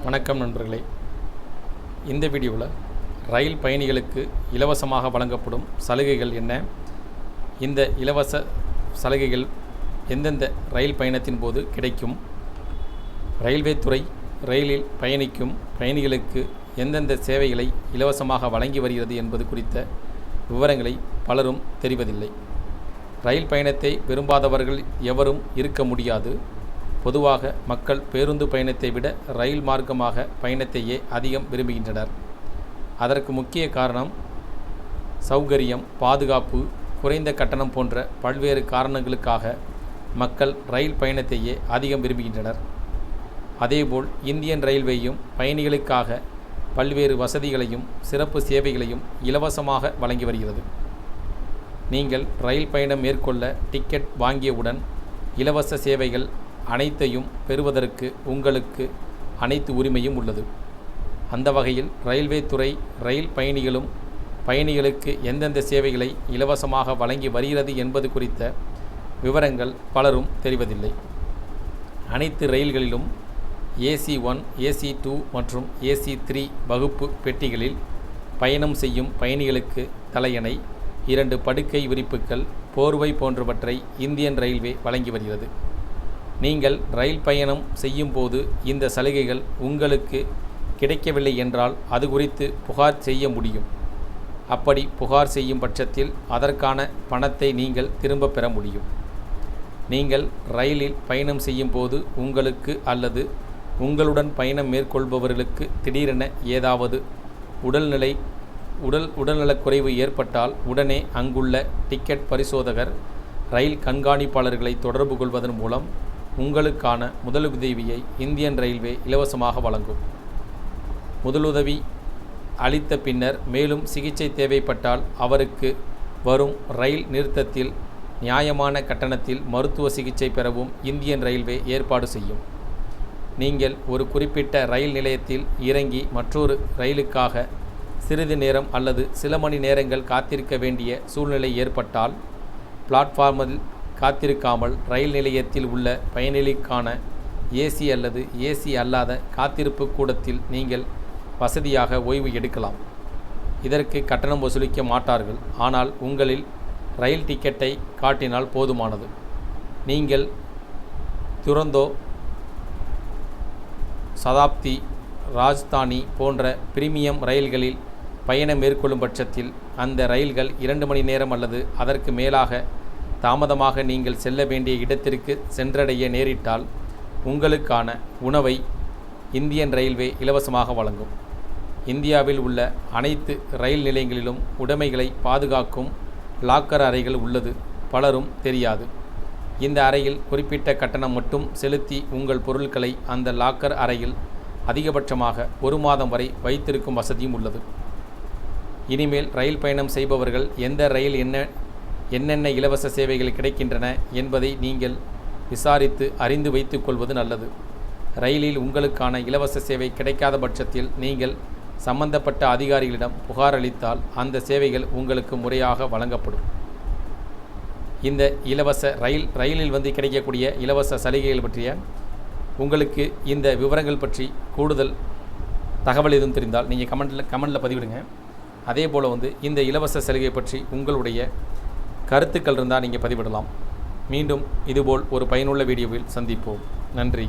வணக்கம் நண்பர்களே. இந்த வீடியோவில் ரயில் பயணிகளுக்கு இலவசமாக வழங்கப்படும் சலுகைகள் என்ன, இந்த இலவச சலுகைகள் எந்தெந்த ரயில் பயணத்தின் போது கிடைக்கும், ரயில்வே துறை ரயிலில் பயணிக்கும் பயணிகளுக்கு எந்தெந்த சேவைகளை இலவசமாக வழங்கி வருகிறது என்பது குறித்த விவரங்களை பலரும் தெரிவதில்லை. ரயில் பயணத்தை விரும்பாதவர்கள் எவரும் இருக்க முடியாது. பொதுவாக மக்கள் பேருந்து பயணத்தை விட ரயில் மார்க்கமாக பயணத்தையே அதிகம் விரும்புகின்றனர். அதற்கு முக்கிய காரணம் சௌகரியம், பாதுகாப்பு, குறைந்த கட்டணம் போன்ற பல்வேறு காரணங்களுக்காக மக்கள் ரயில் பயணத்தையே அதிகம் விரும்புகின்றனர். அதேபோல் இந்தியன் ரயில்வேயும் பயணிகளுக்காக பல்வேறு வசதிகளையும் சிறப்பு சேவைகளையும் இலவசமாக வழங்கி வருகிறது. நீங்கள் ரயில் பயணம் மேற்கொள்ள டிக்கெட் வாங்கியவுடன் இலவச சேவைகள் அனைத்தையும் பெறுவதற்கு உங்களுக்கு அனைத்து உரிமையும் உள்ளது. அந்த வகையில் ரயில்வே துறை ரயில் பயணிகளுக்கு எந்தெந்த சேவைகளை இலவசமாக வழங்கி வருகிறது என்பது குறித்த விவரங்கள் பலரும் தெரிவதில்லை. அனைத்து ரயில்களிலும் AC1, AC2 மற்றும் AC3 வகுப்பு பெட்டிகளில் பயணம் செய்யும் பயணிகளுக்கு தலையணை, 2 படுக்கை விரிப்புகள், போர்வை போன்றவற்றை இந்தியன் ரயில்வே வழங்கி வருகிறது. நீங்கள் ரயில் பயணம் செய்யும் போது இந்த சலுகைகள் உங்களுக்கு கிடைக்கவில்லை என்றால் அது குறித்து புகார் செய்ய முடியும். அப்படி புகார் செய்யும் பட்சத்தில் அதற்கான பணத்தை நீங்கள் திரும்ப பெற முடியும். நீங்கள் ரயிலில் பயணம் செய்யும் போது உங்களுக்கு அல்லது உங்களுடன் பயணம் மேற்கொள்பவர்களுக்கு திடீரென ஏதாவது உடல்நலக்குறைவு ஏற்பட்டால் உடனே அங்குள்ள டிக்கெட் பரிசோதகர், ரயில் கண்காணிப்பாளர்களை தொடர்பு கொள்வதன் மூலம் உங்களுக்கான முதலுதவியை இந்தியன் ரயில்வே இலவசமாக வழங்கும். முதலுதவி அளித்த பின்னர் மேலும் சிகிச்சை தேவைப்பட்டால் அவருக்கு வரும் ரயில் நிறுத்தத்தில் நியாயமான கட்டணத்தில் மருத்துவ சிகிச்சை பெறவும் இந்தியன் ரயில்வே ஏற்பாடு செய்யும். நீங்கள் ஒரு குறிப்பிட்ட ரயில் நிலையத்தில் இறங்கி மற்றொரு ரயிலுக்காக சிறிது நேரம் அல்லது சில மணி நேரங்கள் காத்திருக்க வேண்டிய சூழ்நிலை ஏற்பட்டால் பிளாட்ஃபார்மில் காத்திருக்காமல் ரயில் நிலையத்தில் உள்ள பயணிகளுக்கான AC அல்லது AC அல்லாத காத்திருப்பு கூடத்தில் நீங்கள் வசதியாக ஓய்வு எடுக்கலாம். இதற்கு கட்டணம் வசூலிக்க மாட்டார்கள். ஆனால் உங்களில் ரயில் டிக்கெட்டை காட்டினால் போதுமானது. நீங்கள் துரந்தோ, சதாப்தி, ராஜ்தானி போன்ற பிரீமியம் ரயில்களில் பயணம் மேற்கொள்ளும் பட்சத்தில் அந்த ரயில்கள் 2 மணி நேரம் அல்லது அதற்கு மேலாக தாமதமாக நீங்கள் செல்ல வேண்டிய இடத்திற்கு சென்றடைய நேரிட்டால் உங்களுக்கான உணவை இந்தியன் ரயில்வே இலவசமாக வழங்கும். இந்தியாவில் உள்ள அனைத்து ரயில் நிலையங்களிலும் உடைமைகளை பாதுகாக்கும் லாக்கர் அறைகள் உள்ளது பலரும் தெரியாது. இந்த அறையில் குறிப்பிட்ட கட்டணம் மட்டும் செலுத்தி உங்கள் பொருட்களை அந்த லாக்கர் அறையில் அதிகபட்சமாக 1 மாதம் வரை வைத்திருக்கும் வசதியும் உள்ளது. இனிமேல் ரயில் பயணம் செய்பவர்கள் எந்த ரயில் என்னென்ன இலவச சேவைகள் கிடைக்கின்றன என்பதை நீங்கள் விசாரித்து அறிந்து வைத்துக் கொள்வது நல்லது. ரயிலில் உங்களுக்கான இலவச சேவை கிடைக்காத பட்சத்தில் நீங்கள் சம்பந்தப்பட்ட அதிகாரிகளிடம் புகார் அளித்தால் அந்த சேவைகள் உங்களுக்கு முறையாக வழங்கப்படும். இந்த இலவச ரயிலில் கிடைக்கக்கூடிய இலவச சலுகைகள் பற்றிய உங்களுக்கு இந்த விவரங்கள் பற்றி கூடுதல் தகவல் எதுவும் தெரிந்தால் நீங்கள் கமெண்டில் பதிவிடுங்க. அதே போல் இந்த இலவச சலுகை பற்றி உங்களுடைய கருத்துக்கள் இருந்தால் நீங்கள் பதிவிடலாம். மீண்டும் இதுபோல் ஒரு பயனுள்ள வீடியோவில் சந்திப்போம். நன்றி.